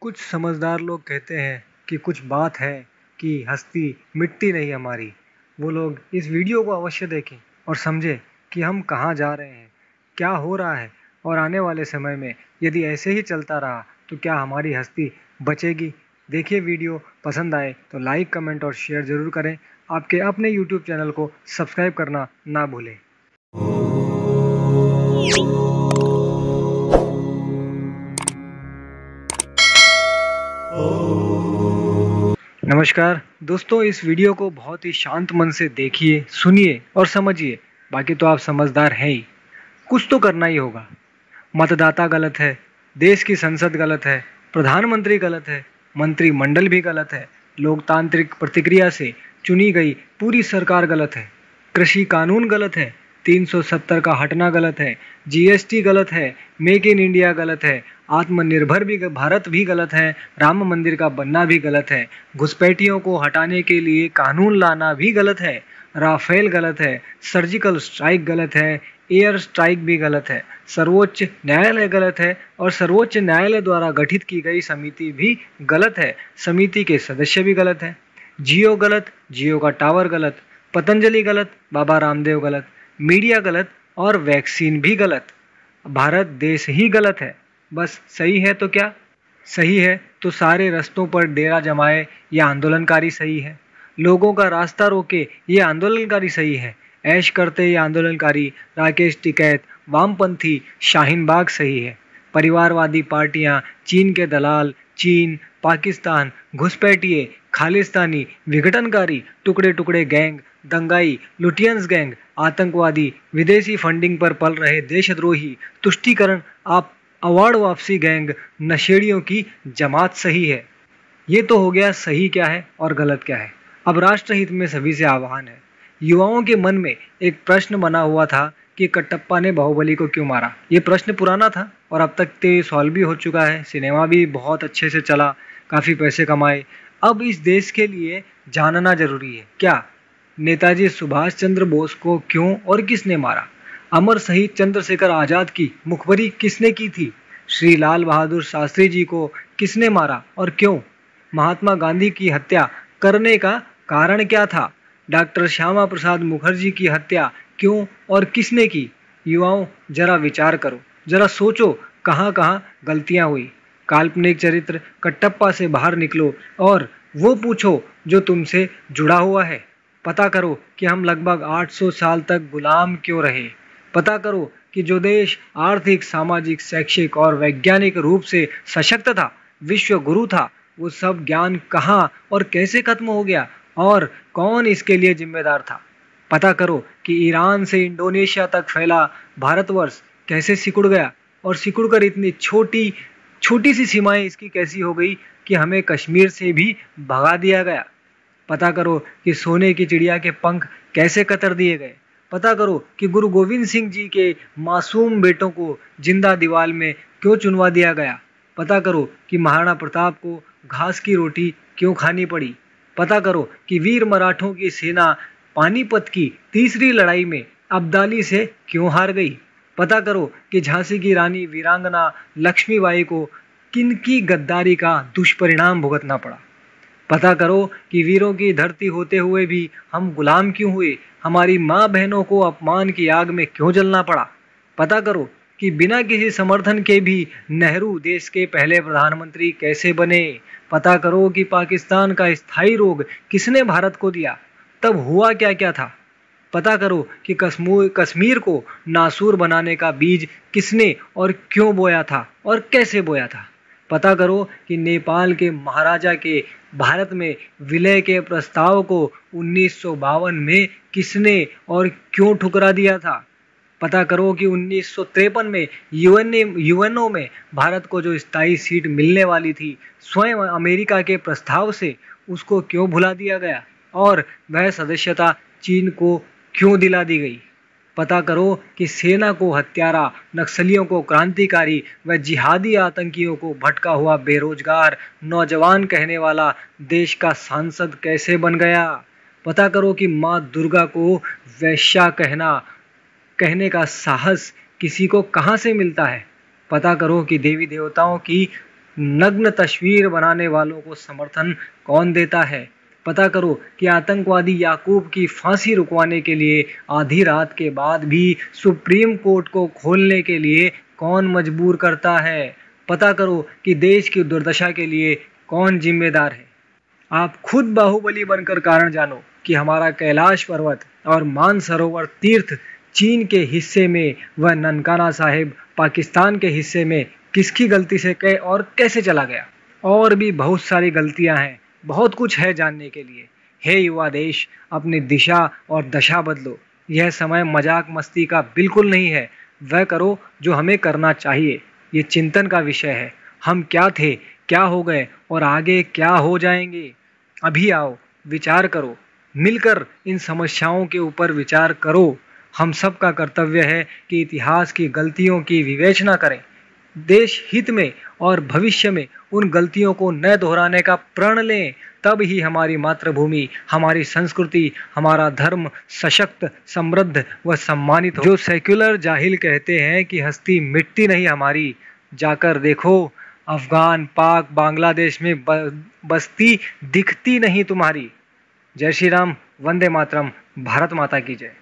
कुछ समझदार लोग कहते हैं कि कुछ बात है कि हस्ती मिटती नहीं हमारी। वो लोग इस वीडियो को अवश्य देखें और समझें कि हम कहाँ जा रहे हैं, क्या हो रहा है और आने वाले समय में यदि ऐसे ही चलता रहा तो क्या हमारी हस्ती बचेगी। देखिए, वीडियो पसंद आए तो लाइक, कमेंट और शेयर ज़रूर करें। आपके अपने यूट्यूब चैनल को सब्सक्राइब करना ना भूलें। नमस्कार दोस्तों, इस वीडियो को बहुत ही शांत मन से देखिए, सुनिए और समझिए। बाकी तो आप समझदार हैं ही। कुछ तो करना ही होगा। मतदाता गलत है, देश की संसद गलत है, प्रधानमंत्री गलत है, मंत्रिमंडल भी गलत है, लोकतांत्रिक प्रक्रिया से चुनी गई पूरी सरकार गलत है, कृषि कानून गलत है, 370 का हटना गलत है, जीएसटी गलत है, मेक इन इंडिया गलत है, आत्मनिर्भर भी भारत भी गलत है, राम मंदिर का बनना भी गलत है, घुसपैठियों को हटाने के लिए कानून लाना भी गलत है, राफेल गलत है, सर्जिकल स्ट्राइक गलत है, एयर स्ट्राइक भी गलत है, सर्वोच्च न्यायालय गलत है और सर्वोच्च न्यायालय द्वारा गठित की गई समिति भी गलत है, समिति के सदस्य भी गलत है, जियो गलत, जियो का टावर गलत, पतंजलि गलत, बाबा रामदेव गलत, मीडिया गलत और वैक्सीन भी गलत। भारत देश ही गलत है। बस सही है तो क्या? सही है तो सारे रास्तों पर डेरा जमाए ये आंदोलनकारी सही है। लोगों का रास्ता रोके ये आंदोलनकारी सही है। ऐश करते ये आंदोलनकारी राकेश टिकैत, वामपंथी शाहीन बाग सही है। परिवारवादी पार्टियां, चीन के दलाल, चीन, पाकिस्तान, घुसपैठिए, खालिस्तानी, विघटनकारी, टुकड़े टुकड़े गैंग, दंगाई, लुटियंस गैंग, आतंकवादी, विदेशी फंडिंग पर पल रहे देशद्रोही, तुष्टीकरण, आप अवार्ड वापसी गैंग, नशेड़ियों की जमात सही है। ये तो हो गया सही क्या है और गलत क्या है। अब राष्ट्रहित में सभी से आह्वान है। युवाओं के मन में एक प्रश्न बना हुआ था कि कटप्पा ने बाहुबली को क्यों मारा। ये प्रश्न पुराना था और अब तक तो सॉल्व भी हो चुका है। सिनेमा भी बहुत अच्छे से चला, काफ़ी पैसे कमाए। अब इस देश के लिए जानना जरूरी है, क्या नेताजी सुभाष चंद्र बोस को क्यों और किसने मारा? अमर शहीद चंद्रशेखर आजाद की मुखबरी किसने की थी? श्री लाल बहादुर शास्त्री जी को किसने मारा और क्यों? महात्मा गांधी की हत्या करने का कारण क्या था? डॉक्टर श्यामा प्रसाद मुखर्जी की हत्या क्यों और किसने की? युवाओं, जरा विचार करो, जरा सोचो कहाँ कहाँ गलतियाँ हुई। काल्पनिक चरित्र कटप्पा से बाहर निकलो और वो पूछो जो तुमसे जुड़ा हुआ है। पता करो कि हम लगभग 800 साल तक गुलाम क्यों रहे। पता करो कि जो देश आर्थिक, सामाजिक, शैक्षिक और वैज्ञानिक रूप से सशक्त था, विश्व गुरु था, वो सब ज्ञान कहाँ और कैसे खत्म हो गया और कौन इसके लिए जिम्मेदार था। पता करो कि ईरान से इंडोनेशिया तक फैला भारतवर्ष कैसे सिकुड़ गया और सिकुड़कर इतनी छोटी छोटी सी सीमाएं इसकी कैसी हो गई कि हमें कश्मीर से भी भगा दिया गया। पता करो कि सोने की चिड़िया के पंख कैसे कतर दिए गए। पता करो कि गुरु गोविंद सिंह जी के मासूम बेटों को जिंदा दीवार में क्यों चुनवा दिया गया। पता करो कि महाराणा प्रताप को घास की रोटी क्यों खानी पड़ी। पता करो कि वीर मराठों की सेना पानीपत की तीसरी लड़ाई में अब्दाली से क्यों हार गई। पता करो कि झांसी की रानी वीरांगना लक्ष्मीबाई को किनकी गद्दारी का दुष्परिणाम भुगतना पड़ा। पता करो कि वीरों की धरती होते हुए भी हम गुलाम क्यों हुए, हमारी माँ बहनों को अपमान की आग में क्यों जलना पड़ा। पता करो कि बिना किसी समर्थन के भी नेहरू देश के पहले प्रधानमंत्री कैसे बने। पता करो कि पाकिस्तान का स्थायी रोग किसने भारत को दिया, तब हुआ क्या क्या था। पता करो कि कश्मीर को नासूर बनाने का बीज किसने और क्यों बोया था और कैसे बोया था। पता करो कि नेपाल के महाराजा के भारत में विलय के प्रस्ताव को 1952 में किसने और क्यों ठुकरा दिया था। पता करो कि 1953 में यूएनओ में भारत को जो स्थायी सीट मिलने वाली थी, स्वयं अमेरिका के प्रस्ताव से उसको क्यों भुला दिया गया और वह सदस्यता चीन को क्यों दिला दी गई। पता करो कि सेना को हत्यारा, नक्सलियों को क्रांतिकारी व जिहादी आतंकियों को भटका हुआ बेरोजगार नौजवान कहने वाला देश का सांसद कैसे बन गया। पता करो कि माँ दुर्गा को वैश्या कहने का साहस किसी को कहाँ से मिलता है। पता करो कि देवी देवताओं की नग्न तस्वीर बनाने वालों को समर्थन कौन देता है? पता करो कि आतंकवादी याकूब की फांसी रुकवाने के लिए आधी रात के बाद भी सुप्रीम कोर्ट को खोलने के लिए कौन मजबूर करता है? पता करो कि देश की दुर्दशा के लिए कौन जिम्मेदार है? आप खुद बाहुबली बनकर कारण जानो कि हमारा कैलाश पर्वत और मानसरोवर तीर्थ चीन के हिस्से में व ननकाना साहिब पाकिस्तान के हिस्से में किसकी गलती से और कैसे चला गया। और भी बहुत सारी गलतियां हैं, बहुत कुछ है जानने के लिए। हे युवा देश, अपनी दिशा और दशा बदलो। यह समय मजाक मस्ती का बिल्कुल नहीं है। वह करो जो हमें करना चाहिए। ये चिंतन का विषय है। हम क्या थे, क्या हो गए और आगे क्या हो जाएंगे। अभी आओ, विचार करो, मिलकर इन समस्याओं के ऊपर विचार करो। हम सब का कर्तव्य है कि इतिहास की गलतियों की विवेचना करें, देश हित में और भविष्य में उन गलतियों को न दोहराने का प्रण लें। तब ही हमारी मातृभूमि, हमारी संस्कृति, हमारा धर्म सशक्त, समृद्ध व सम्मानित हो। जो सेक्युलर जाहिल कहते हैं कि हस्ती मिटती नहीं हमारी, जाकर देखो अफगान, पाक, बांग्लादेश में बस्ती दिखती नहीं तुम्हारी। जय श्री राम, वंदे मातरम, भारत माता की जय।